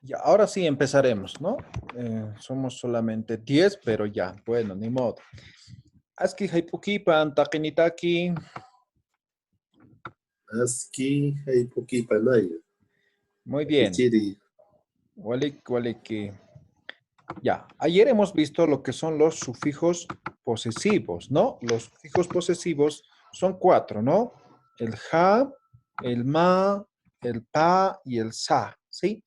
Ya, ahora sí empezaremos, ¿no? Somos solamente 10, pero ya, bueno, ni modo. Aski haipukipan, takinitaki. Aski haipuki panaya. Muy bien. Pichiri. Walik, waliki. Ya, ayer hemos visto lo que son los sufijos posesivos, ¿no? Los sufijos posesivos son 4, ¿no? El ja, el ma, el pa y el sa, ¿sí?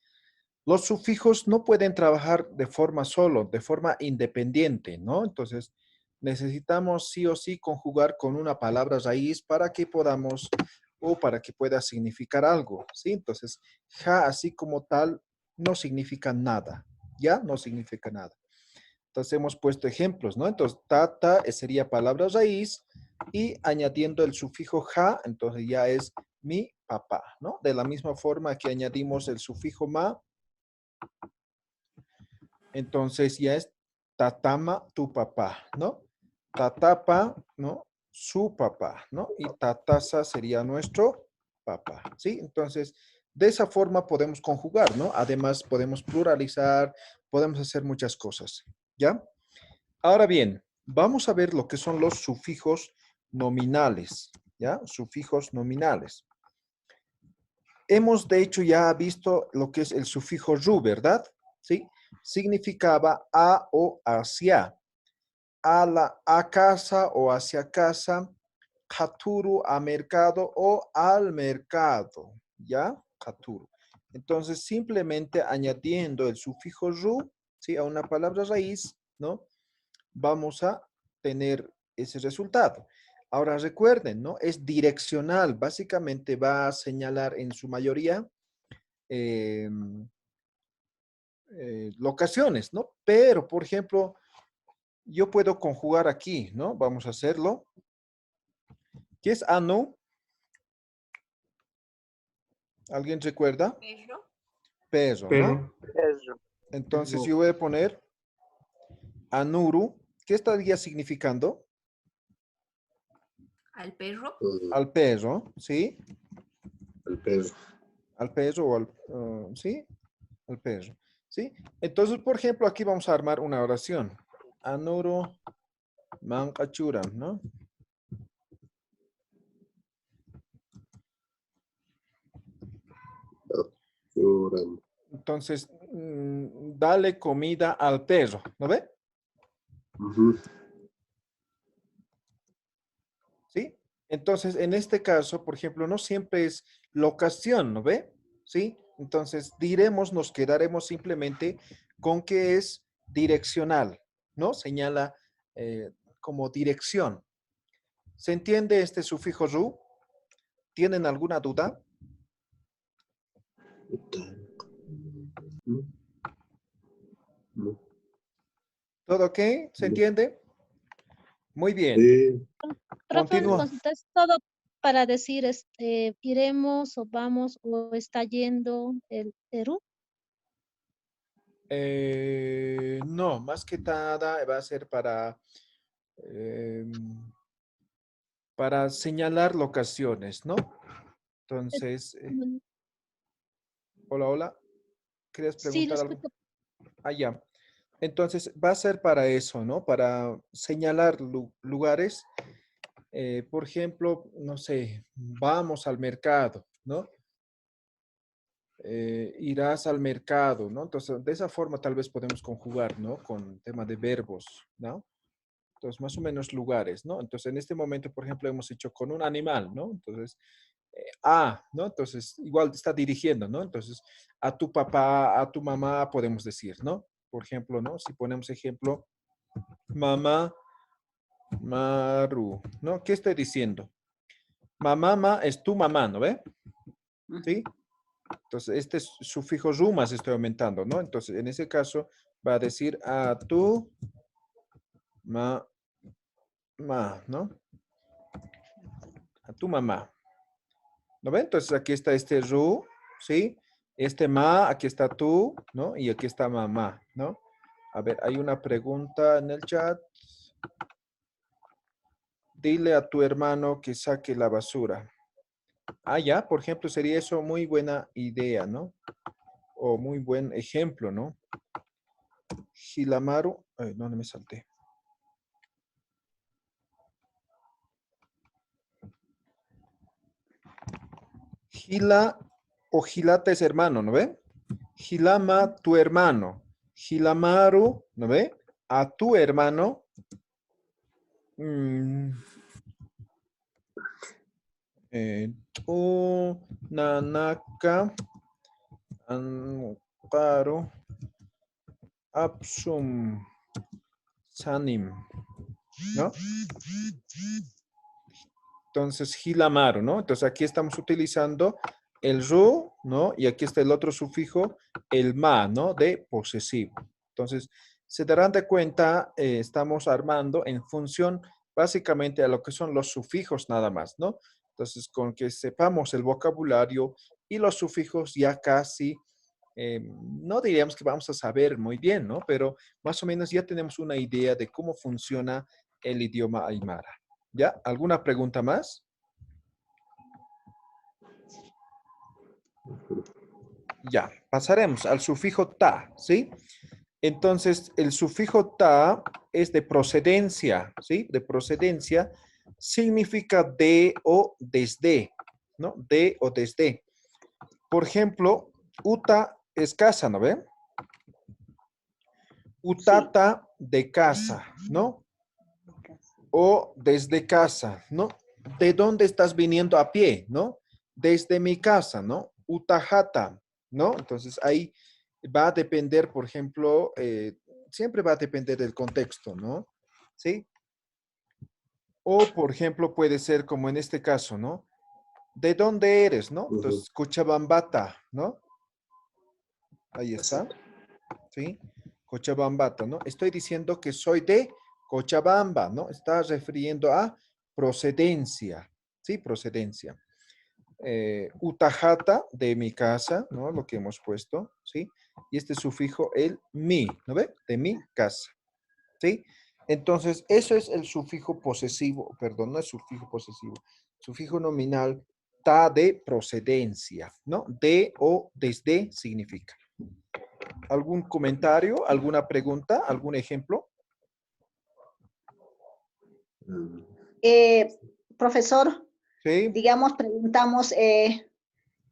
Los sufijos no pueden trabajar de forma solo, de forma independiente, ¿no? Entonces, necesitamos sí o sí conjugar con una palabra raíz para que podamos o para que pueda significar algo, ¿sí? Entonces, ja así como tal no significa nada, ¿ya? No significa nada. Entonces, hemos puesto ejemplos, ¿no? Entonces, tata sería palabra raíz y añadiendo el sufijo ja, entonces ya es mi papá, ¿no? De la misma forma que añadimos el sufijo ma, entonces ya es tatama tu papá, ¿no? Tatapa, ¿no? Su papá, ¿no? Y tatasa sería nuestro papá, ¿sí? Entonces, de esa forma podemos conjugar, ¿no? Además, podemos pluralizar, podemos hacer muchas cosas, ¿ya? Ahora bien, vamos a ver lo que son los sufijos nominales, ¿ya? Sufijos nominales. Hemos de hecho ya visto lo que es el sufijo ru, ¿verdad? ¿Sí? Significaba a o hacia, a casa o hacia casa, katuru a mercado o al mercado, ¿ya? Katuru. Entonces, simplemente añadiendo el sufijo ru, ¿sí? A una palabra raíz, ¿no? Vamos a tener ese resultado. Ahora recuerden, ¿no? Es direccional, básicamente va a señalar en su mayoría eh, locaciones, ¿no? Pero, por ejemplo, yo puedo conjugar aquí, ¿no? Vamos a hacerlo. ¿Qué es anu? ¿Alguien recuerda? Perro. Perro, ¿no? Perro. Eso. Entonces No. yo voy a poner anuru. ¿Qué estaría significando? Al perro. Al perro, ¿sí? El perro. Al perro o al, ¿sí? Al perro, ¿sí? Entonces, por ejemplo, aquí vamos a armar una oración. Anuru mankachuram, ¿no? Lloran. Entonces, dale comida al perro, ¿no ve? Ujú. ¿Sí? Entonces, en este caso, por ejemplo, no siempre es locación, ¿no ve? ¿Sí? Entonces, diremos, nos quedaremos simplemente con que es direccional, ¿no? Señala como dirección. ¿Se entiende este sufijo ru? ¿Tienen alguna duda? No, no. ¿Todo ok? ¿Se No. entiende? Muy bien. Sí. Profe, una Continúa. consulta, ¿es todo para decir iremos o vamos o está yendo el Perú? No, más que nada va a ser eh, para señalar locaciones, ¿no? Es- Entonces, mm, hola, hola, ¿querías Sí, lo preguntar algo? escucho. Ah, ya. Entonces, va a ser para eso, ¿no? Para señalar lugares. Por ejemplo, no sé, vamos al mercado, ¿no? Irás al mercado, ¿no? Entonces, de esa forma tal vez podemos conjugar, ¿no? Con tema de verbos, ¿no? Entonces, más o menos lugares, ¿no? Entonces, en este momento, por ejemplo, hemos hecho con un animal, ¿no? Entonces, ¿no? Entonces, igual está dirigiendo, ¿no? Entonces, a tu papá, a tu mamá, podemos decir, ¿no? Por ejemplo, ¿no? Si ponemos ejemplo, mamá, Maru, ¿no? ¿Qué estoy diciendo? Mamá, es tu mamá, ¿no ve? ¿Sí? Entonces, este es sufijo rumas estoy aumentando, ¿no? Entonces, en ese caso, va a decir a tu ¿no? A tu mamá. ¿No ven? Entonces aquí está este ru, ¿sí? Este ma, aquí está tú, ¿no? Y aquí está mamá, ¿no? A ver, hay una pregunta en el chat. Dile a tu hermano que saque la basura. Ah, ya, por ejemplo, sería eso muy buena idea, ¿no? o muy buen ejemplo, ¿no? Hilamaru, ¿dónde me salté? Gila o Gilata es hermano, ¿no ve? Gilama, tu hermano. Hilamaru, ¿no ve? A tu hermano. mm, tu nanaka ankaru apsum sanim, ¿no? Entonces, hilamaru, ¿no? Entonces, aquí estamos utilizando el ru, ¿no? Y aquí está el otro sufijo, el ma, ¿no? De posesivo. Entonces, se darán de cuenta, estamos armando en función básicamente a lo que son los sufijos nada más, ¿no? Entonces, con que sepamos el vocabulario y los sufijos ya casi, no diríamos que vamos a saber muy bien, ¿no? Pero más o menos ya tenemos una idea de cómo funciona el idioma aymara. ¿Ya? ¿Alguna pregunta más? Ya, pasaremos al sufijo ta, ¿sí? Entonces, el sufijo ta es de procedencia, ¿sí? De procedencia significa de o desde, ¿no? De o desde. Por ejemplo, uta es casa, ¿no ven? Utata de casa, ¿no? O desde casa, ¿no? ¿De dónde estás viniendo a pie, no? Desde mi casa, ¿no? Utahata, ¿no? Entonces ahí va a depender, por ejemplo, siempre va a depender del contexto, ¿no? ¿Sí? O, por ejemplo, puede ser como en este caso, ¿no? ¿De dónde eres, no? Ujú. Entonces, Cochabambata, ¿no? Ahí Así. está, ¿sí? Cochabambata, ¿no? Estoy diciendo que soy de Cochabamba, ¿no? Está refiriendo a procedencia, ¿sí? Procedencia. Utajata, de mi casa, ¿no? Lo que hemos puesto, ¿sí? Y este sufijo, el mi, ¿no ve? De mi casa, ¿sí? Entonces, eso es el sufijo posesivo, perdón, no es sufijo posesivo, sufijo nominal, ta de procedencia, ¿no? De o desde significa. ¿Algún comentario, alguna pregunta, algún ejemplo? Mm, Profesor, Sí, digamos, preguntamos,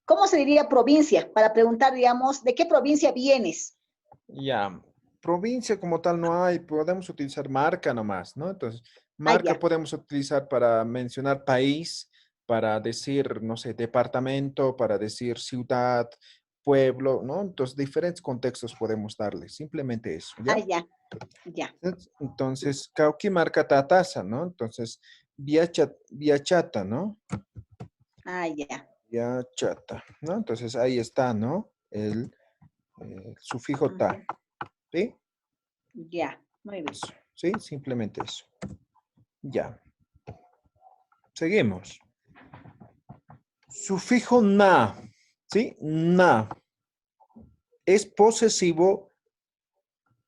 ¿cómo se diría provincia? Para preguntar, digamos, ¿de qué provincia vienes? ya. Provincia como tal no hay, podemos utilizar marca nomás, ¿no? Entonces, Ah, marca ya, podemos utilizar para mencionar país, para decir, no sé, departamento, para decir ciudad, pueblo, ¿no? Entonces, diferentes contextos podemos darle, simplemente eso, ah, ¿ya? ya, ya. Entonces, Cauqui marca tatasa, ¿no? Entonces, vía chata, ¿no? Ah, ya. Vía chata, ¿no? Entonces, ahí está, ¿no? El sufijo ta, Ujú, ¿sí? ya, muy bien. Eso, ¿sí? Simplemente eso. Ya. Seguimos. Sufijo na, ¿sí? Na. Es posesivo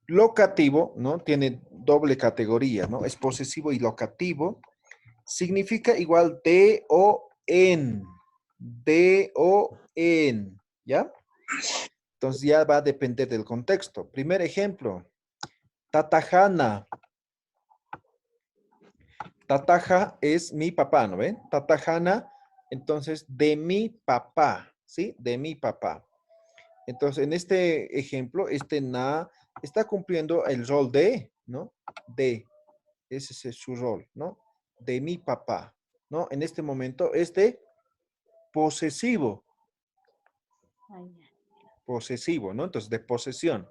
locativo, ¿no? Tiene doble categoría, ¿no? Es posesivo y locativo. Significa igual de o en. De o en, ¿ya? Entonces ya va a depender del contexto. Primer ejemplo. Tatajana. Tataja es mi papá, ¿no ven? Tatajana, entonces, de mi papá, ¿sí? De mi papá. Entonces, en este ejemplo, este na está cumpliendo el rol de, ¿no? De, ese es su rol, ¿no? De mi papá, ¿no? En este momento es de posesivo, Ah, ya. posesivo, ¿no? Entonces, de posesión.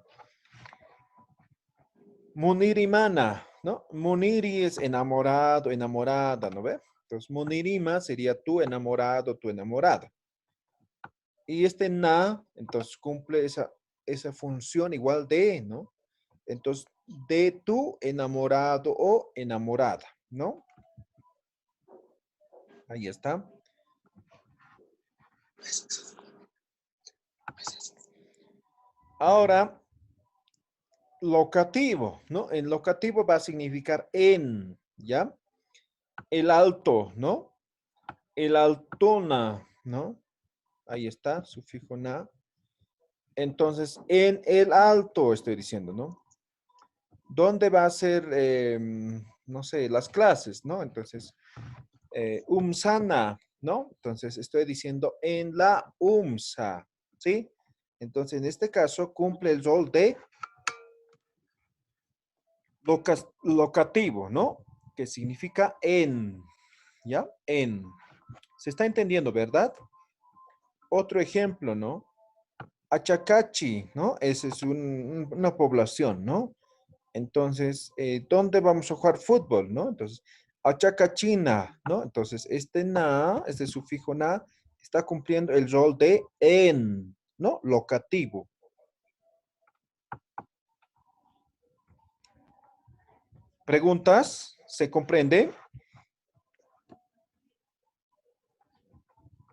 Munirimana, ¿no? Muniri es enamorado, enamorada, ¿no ve? Entonces, munirima sería tu enamorado, tu enamorada. Y este na, entonces cumple esa función igual de, ¿no? Entonces, de tu enamorado o enamorada, ¿no? Ahí está. Ahora, locativo, ¿no? En locativo va a significar en, ¿ya? El alto, ¿no? El altona, ¿no? Ahí está, sufijo na. Entonces, en el alto estoy diciendo, ¿no? ¿Dónde va a ser, no sé, las clases, ¿no? Entonces, UMSANA, ¿no? Entonces, estoy diciendo en la UMSA, ¿sí? Entonces, en este caso, cumple el rol de locativo, ¿no? Que significa en, ¿ya? En. Se está entendiendo, ¿verdad? Otro ejemplo, ¿no? Achacachi, ¿no? Esa es una población, ¿no? Entonces, ¿dónde vamos a jugar fútbol, no? Entonces, Achacachina, ¿no? Entonces, este sufijo na, está cumpliendo el rol de en, ¿no? Locativo. ¿Preguntas? ¿Se comprende?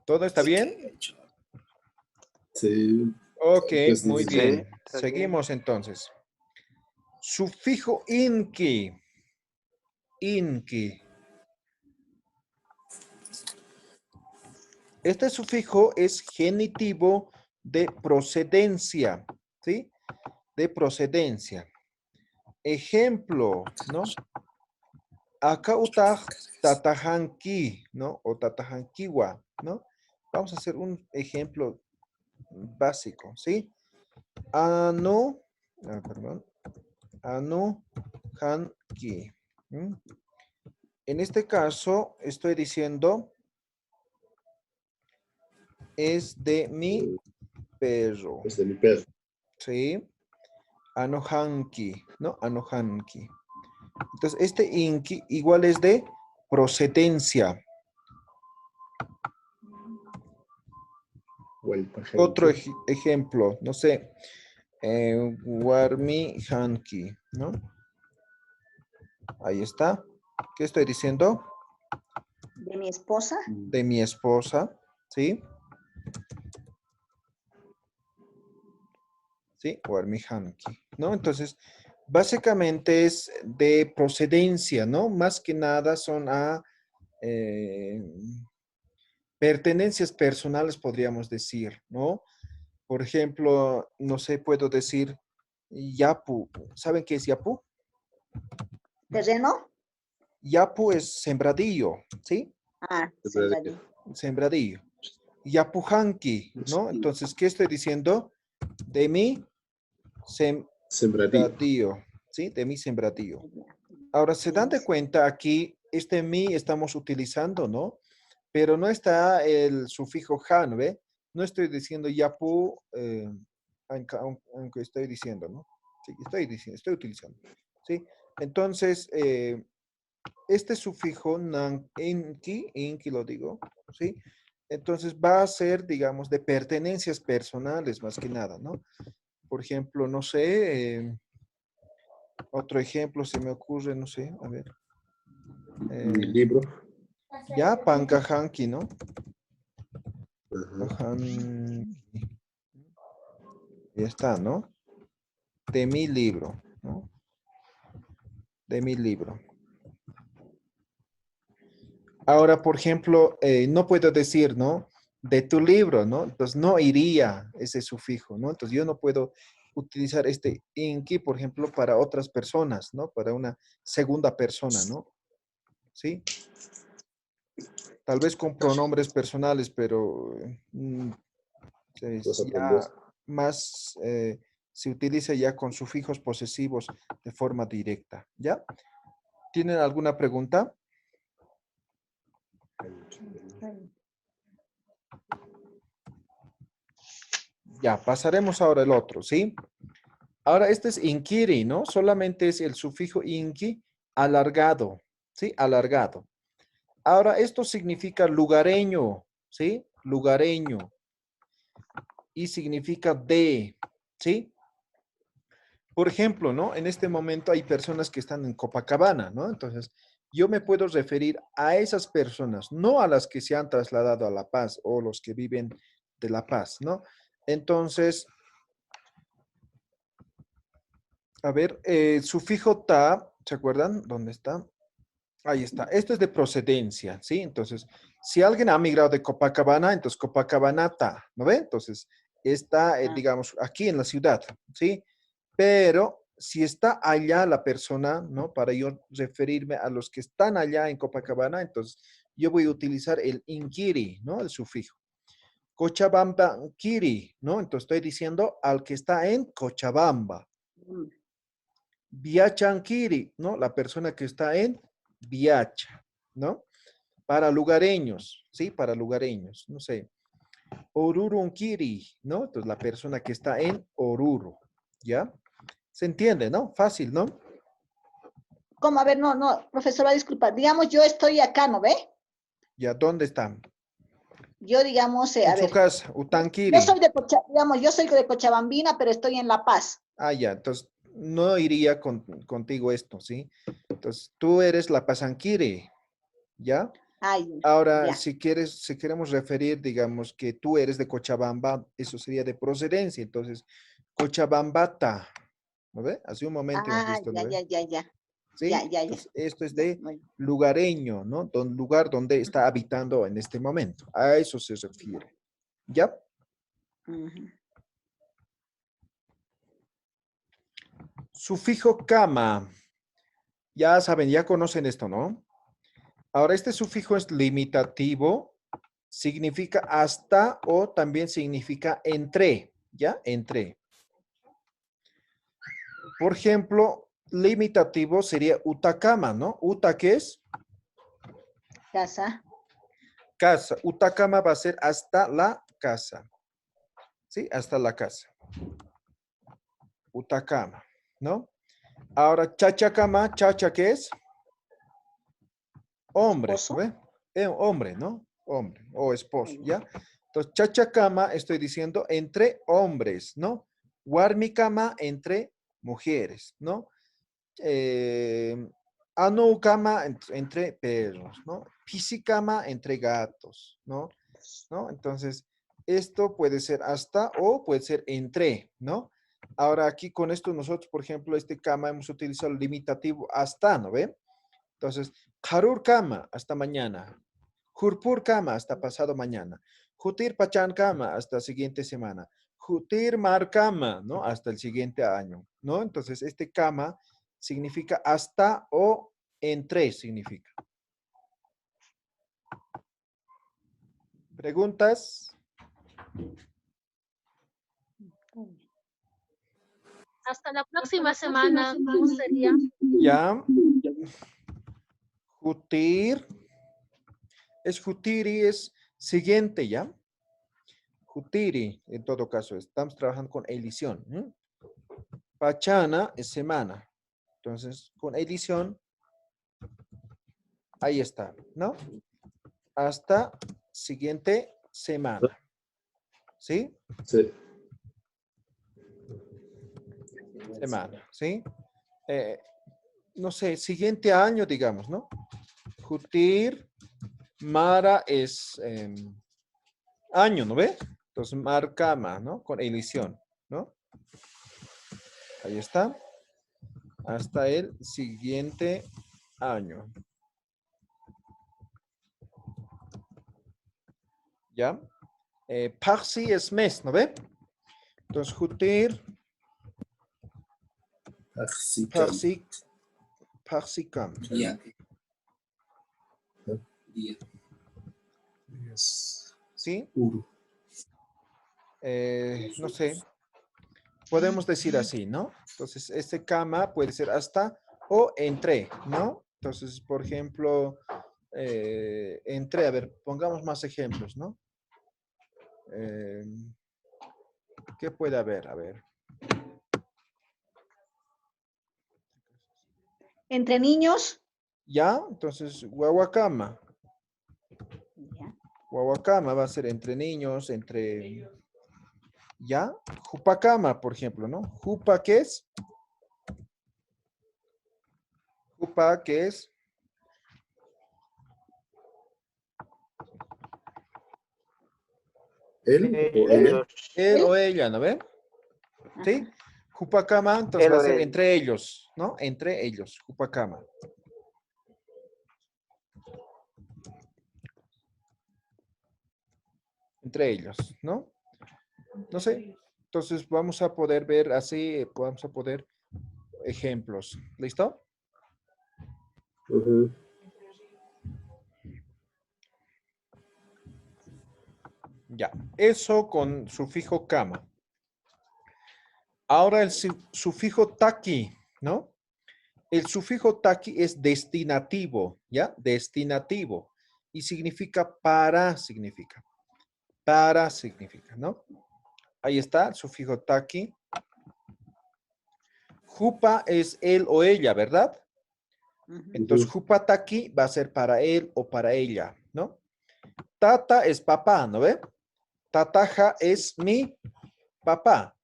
¿Todo está bien? Sí. Ok, Pues, muy sí. bien. está bien. Seguimos entonces. Sufijo inki. Inki. Este sufijo es genitivo de procedencia, ¿sí? De procedencia. Ejemplo, ¿no? Acá utah tatajanki, ¿no? O tatajankiwa, ¿no? Vamos a hacer un ejemplo básico, ¿sí? Perdón. Anu hanki. ¿Mm? En este caso, estoy diciendo, es de mi perro, Es de mi perro. ¿sí? Anohanki, ¿no? Anohanki. Entonces, este inki igual es de procedencia. Otro ejemplo, no sé, Warmi Hanki, ¿no? Ahí está. ¿Qué estoy diciendo? De mi esposa. De mi esposa, ¿sí? ¿Sí? Warmi Hanki, ¿no? Entonces, básicamente es de procedencia, ¿no? Más que nada son a pertenencias personales, podríamos decir, ¿no? Por ejemplo, no sé, puedo decir Yapu. ¿Saben qué es Yapu? ¿Terreno? Yapu es sembradillo, ¿sí? Ah, sembradío. Sembradillo. Yapujanki, ¿no? Entonces, ¿qué estoy diciendo? De mi Sembradío. sembradío, ¿sí? De mi sembradío. Ahora, se dan de cuenta aquí, este mi estamos utilizando, ¿no? Pero no está el sufijo han, ¿ve? No estoy diciendo yapu, aunque estoy diciendo, ¿no? Sí, estoy utilizando, ¿sí? Entonces, este sufijo nan, inki lo digo, ¿sí? Entonces va a ser, digamos, de pertenencias personales más que nada, ¿no? Por ejemplo, no sé, otro ejemplo se me ocurre, no sé, a ver. Mi libro. Ya, pancajanki, ¿no? Ajá. Ya está, ¿no? De mi libro, ¿no? De mi libro. Ahora, por ejemplo, no puedo decir, ¿no? De tu libro, ¿no? Entonces no iría ese sufijo, ¿no? Entonces yo no puedo utilizar este inki, por ejemplo, para otras personas, ¿no? Para una segunda persona, ¿no? ¿Sí? Tal vez con pronombres personales, pero Los ya aprendió. más se utiliza ya con sufijos posesivos de forma directa, ¿ya? ¿Tienen alguna pregunta? Ya, pasaremos ahora el otro, ¿sí? Ahora este es inkiri, ¿no? Solamente es el sufijo inki alargado, ¿sí? Alargado. Ahora esto significa lugareño, ¿sí? Lugareño. Y significa de, ¿sí? Por ejemplo, ¿no? En este momento hay personas que están en Copacabana, ¿no? Entonces, yo me puedo referir a esas personas, no a las que se han trasladado a La Paz o los que viven de La Paz, ¿no? Entonces, a ver, sufijo ta, ¿se acuerdan? ¿Dónde está? Ahí está. Esto es de procedencia, ¿sí? Entonces, si alguien ha migrado de Copacabana, entonces Copacabanata, ¿no ve? Entonces, está, Ah. digamos, aquí en la ciudad, ¿sí? Pero si está allá la persona, ¿no? Para yo referirme a los que están allá en Copacabana, entonces yo voy a utilizar el inquiri, ¿no? El sufijo. Cochabamba Kiri, ¿no? Entonces estoy diciendo al que está en Cochabamba. Mm. Viachankiri, ¿no? La persona que está en Viacha, ¿no? Para lugareños, ¿sí? Para lugareños, no sé. Orurunkiri, ¿no? Entonces la persona que está en Oruro, ¿ya? ¿Se entiende, no? Fácil, ¿no? ¿Cómo? A ver, no, profesora, disculpa. Digamos, yo estoy acá, ¿no ve? ¿Ya dónde están? Yo, digamos, a En su ver, casa, yo Utankiri. soy de digamos, yo soy de Cochabambina, pero estoy en La Paz. Ah, ya, entonces no iría contigo esto, ¿sí? Entonces tú eres la Pasanquiri, ¿ya? Ay, Ahora, ya. si quieres, si queremos referir, digamos, que tú eres de Cochabamba, eso sería de procedencia. Entonces, Cochabambata, ¿no ve? Hace un momento hemos Ah, visto, ¿no ya, ve? ya, ya, ya. Ya, ¿Sí? ya, ya. Entonces, esto es Ya, de muy lugareño, ¿no? Lugar donde está habitando en este momento. A eso se refiere. ¿Ya? bien. Ujú. Sufijo kama. Ya saben, ya conocen esto, ¿no? Ahora, este sufijo es limitativo, significa hasta o también significa entre, ¿ya? Entre. Por ejemplo, limitativo sería utakama, ¿no? Uta, ¿qué es? Casa. Casa. Utakama va a ser hasta la casa, ¿sí? Hasta la casa. Utakama, ¿no? Ahora, chachakama, chacha, ¿qué es? Hombre, ¿no Esposo. ve? Hombre, ¿no? Hombre o esposo, Ay, ¿ya? Entonces, chachakama estoy diciendo entre hombres, ¿no? Warmikama entre mujeres, ¿no? Eh, Anukama entre perros, ¿no? Pisikama entre gatos, ¿no? ¿No? Entonces, esto puede ser hasta o puede ser entre, ¿no? Ahora aquí con esto nosotros, por ejemplo, este kama hemos utilizado el limitativo hasta, ¿no ve? Entonces, Harur Kama, hasta mañana. Hurpur Kama, hasta pasado mañana. Jutir Pachan Kama, hasta siguiente semana. Jutir Mar Kama, ¿no? Hasta el siguiente año, ¿no? Entonces, este Kama significa hasta o entre, significa. ¿Preguntas? Hasta la próxima semana, ¿cómo sería? Ya. Jutir. Es jutiri, es siguiente, ¿ya? Jutiri, en todo caso, estamos trabajando con edición. Pachana es semana. Entonces, con edición, ahí está, ¿no? Hasta siguiente semana. ¿Sí? Sí. Semana, ¿sí? No sé, siguiente año, digamos, ¿no? Jutir, Mara es año, ¿no ve? Entonces, Marcama, ¿no? Con edición, ¿no? Ahí está. Hasta el siguiente año. ¿Ya? Parsi es mes, ¿no ve? Entonces, Jutir, Axicam. Parsicam. Día. Día. Días. ¿Sí? Uru. No sé. Podemos decir así, ¿no? Entonces, este cama puede ser hasta o entre, ¿no? Entonces, por ejemplo, entre, a ver, pongamos más ejemplos, ¿no? Eh, ¿Qué puede haber? A ver. Entre niños. ¿Ya? Entonces, guaguacama. Ya. Guaguacama va a ser entre niños, entre... ¿Ya? Jupacama, por ejemplo, ¿no? Jupa, ¿qué es? Jupa, ¿qué es? ¿Él o ella? Él o ella, ¿no ven? ¿Sí? Ajá. Jupacama, entonces va a ser entre ellos, ¿no? Entre ellos, Jupacama. Entre ellos, ¿no? No sé. Entonces vamos a poder ver así, vamos a poder ejemplos. ¿Listo? Ujú. Ya. Eso con sufijo kama. Ahora el sufijo taki, ¿no? El sufijo taki es destinativo, ¿ya? Destinativo. Y significa para, significa. Para significa, ¿no? Ahí está el sufijo taki. Jupa es él o ella, ¿verdad? Ujú. Entonces, jupa taki va a ser para él o para ella, ¿no? Tata es papá, ¿no ve? Tataja es mi papá.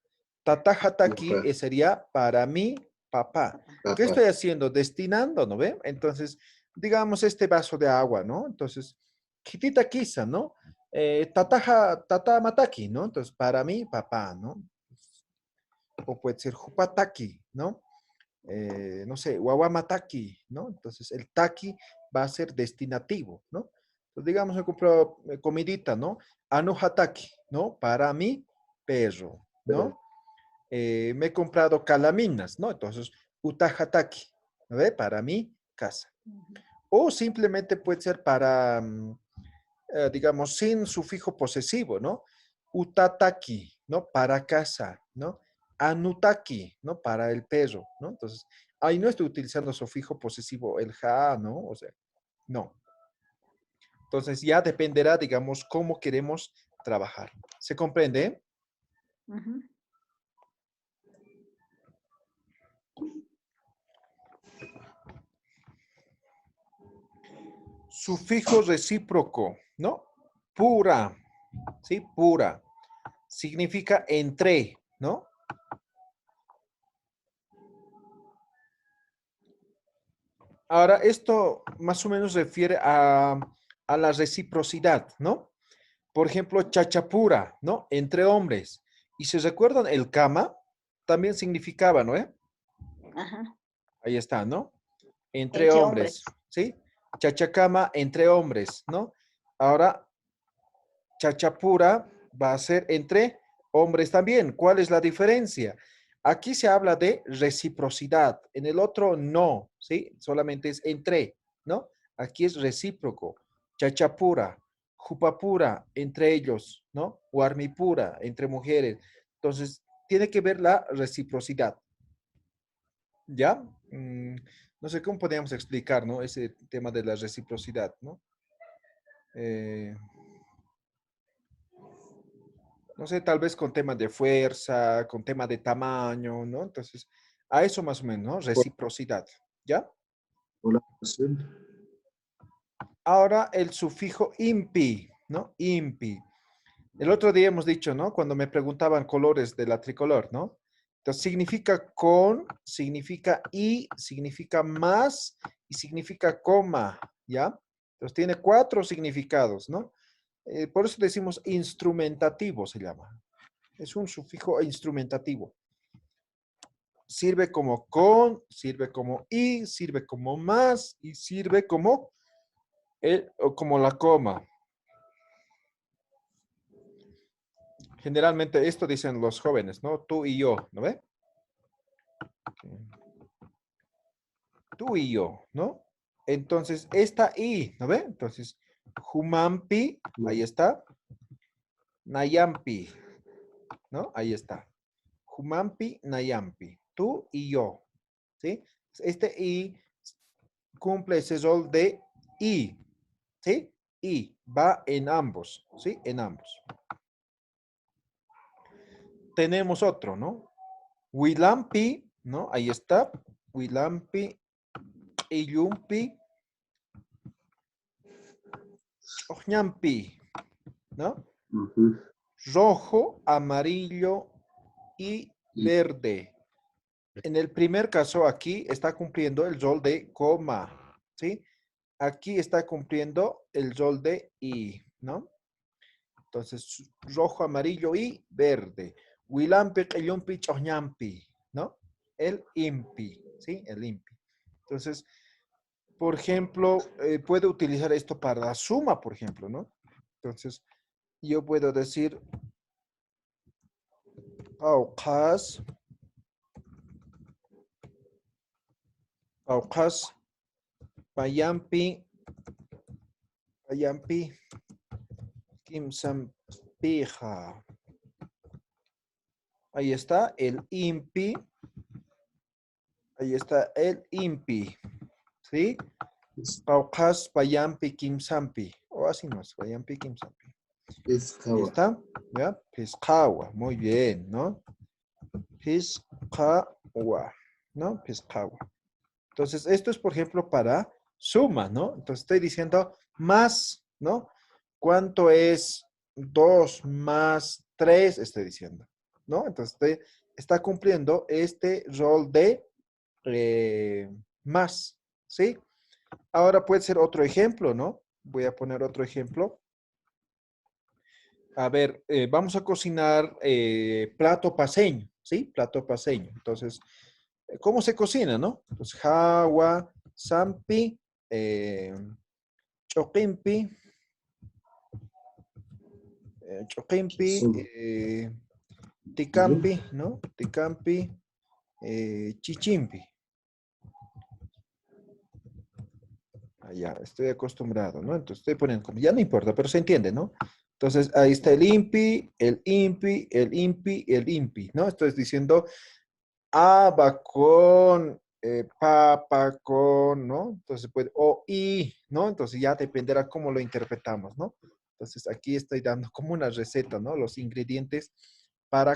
Tataja taki Papá, sería para mi papá. ¿Qué papá. estoy haciendo? Destinando, ¿no ve? Entonces, digamos este vaso de agua, ¿no? Entonces, kitita kisa, ¿no? Tataja, tata mataki, ¿no? Entonces, para mi papá, ¿no? O puede ser jupataki, ¿no? No sé, wawamataki, ¿no? Entonces, el taki va a ser destinativo, ¿no? Entonces, digamos, he comprado comidita, ¿no? Anuhataki, ¿no? Para mi perro, ¿no? Me he comprado calaminas, ¿no? Entonces, utahataki, ¿no ve? Para mi casa. O simplemente puede ser para, digamos, sin sufijo posesivo, ¿no? Utataki, ¿no? Para casa, ¿no? Anutaki, ¿no? Para el perro, ¿no? Entonces, ahí no estoy utilizando sufijo posesivo, el ja, ¿no? O sea, no. Entonces, ya dependerá, digamos, cómo queremos trabajar. ¿Se comprende? Ujú. Sufijo recíproco, ¿no? Pura, ¿sí? Pura. Significa entre, ¿no? Ahora, esto más o menos refiere a la reciprocidad, ¿no? Por ejemplo, chachapura, ¿no? Entre hombres. Y si recuerdan, el kama también significaba, ¿no? Ajá. Ahí está, ¿no? Entre Entre hombres, hombres. ¿sí? Chachacama entre hombres, ¿no? Ahora, chachapura va a ser entre hombres también. ¿Cuál es la diferencia? Aquí se habla de reciprocidad, en el otro no, ¿sí? Solamente es entre, ¿no? Aquí es recíproco. Chachapura, jupapura, entre ellos, ¿no? Warmipura, entre mujeres. Entonces, tiene que ver la reciprocidad, ¿ya? No sé cómo podríamos explicar, ¿no? Ese tema de la reciprocidad, ¿no? Eh, no sé, tal vez con temas de fuerza, con temas de tamaño, ¿no? Entonces, a eso más o menos, ¿no? Reciprocidad, ¿ya? Colaboración. Ahora el sufijo impi, ¿no? Impi. El otro día hemos dicho, ¿no? Cuando me preguntaban colores de la tricolor, ¿no? Entonces, significa con, significa y, significa más y significa coma, ¿ya? Entonces, tiene 4 significados, ¿no? Por eso decimos instrumentativo, se llama. Es un sufijo instrumentativo. Sirve como con, sirve como y, sirve como más y sirve como o como la coma. Generalmente esto dicen los jóvenes, ¿no? Tú y yo, ¿no ve? Tú y yo, ¿no? Entonces, esta y, ¿no ve? Entonces, Humampi, ahí está. Nayampi, ¿no? Ahí está. Humampi, Nayampi. Tú y yo, ¿sí? Este y cumple ese rol de y, ¿sí? Y va en ambos, ¿sí? En ambos. Tenemos otro, ¿no? Wilampi, ¿no? Ahí está. Wilampi, Iyumpi, Ojñampi, ¿no? Ujú. Rojo, amarillo y Y verde. En el primer caso aquí está cumpliendo el rol de coma, ¿sí? Aquí está cumpliendo el rol de y, ¿no? Entonces, rojo, amarillo y verde. Wilampi, Iyumpi, Ojñampi, ¿no? El impi, ¿sí? El impi. Entonces, por ejemplo, puedo utilizar esto para la suma, por ejemplo, ¿no? Entonces, yo puedo decir Paukas. Paukas. Payampi. Payampi. Kimsampija. Ahí está el impi. Ahí está el impi. ¿Sí? Paukas, payampi, kimsampi. O así no es, payampi, kimsampi. Ahí Pescaba. está, ¿ya? Pescawa, muy bien, ¿no? Pescawa, ¿no? Pescawa. Entonces, esto es, por ejemplo, para suma, ¿no? Entonces, estoy diciendo más, ¿no? ¿Cuánto es 2 más 3? Estoy diciendo, ¿no? Entonces, está cumpliendo este rol de más, ¿sí? Ahora puede ser otro ejemplo, ¿no? Voy a poner otro ejemplo. A ver, vamos a cocinar plato paceño, ¿sí? Plato paceño. Entonces, ¿cómo se cocina, no? Pues jawa, sampi, choquimpi, choquimpi, Solo. ticampi, ¿no? Ticampi, chichimpi. Ah, ya, estoy acostumbrado, ¿no? Entonces estoy poniendo como, ya no importa, pero se entiende, ¿no? Entonces ahí está el impi, el impi, el impi, el impi, ¿no? Estoy diciendo aba con, papa con, ¿no? Entonces puede, o y, ¿no? Entonces ya dependerá cómo lo interpretamos, ¿no? Entonces aquí estoy dando como una receta, ¿no? Los ingredientes para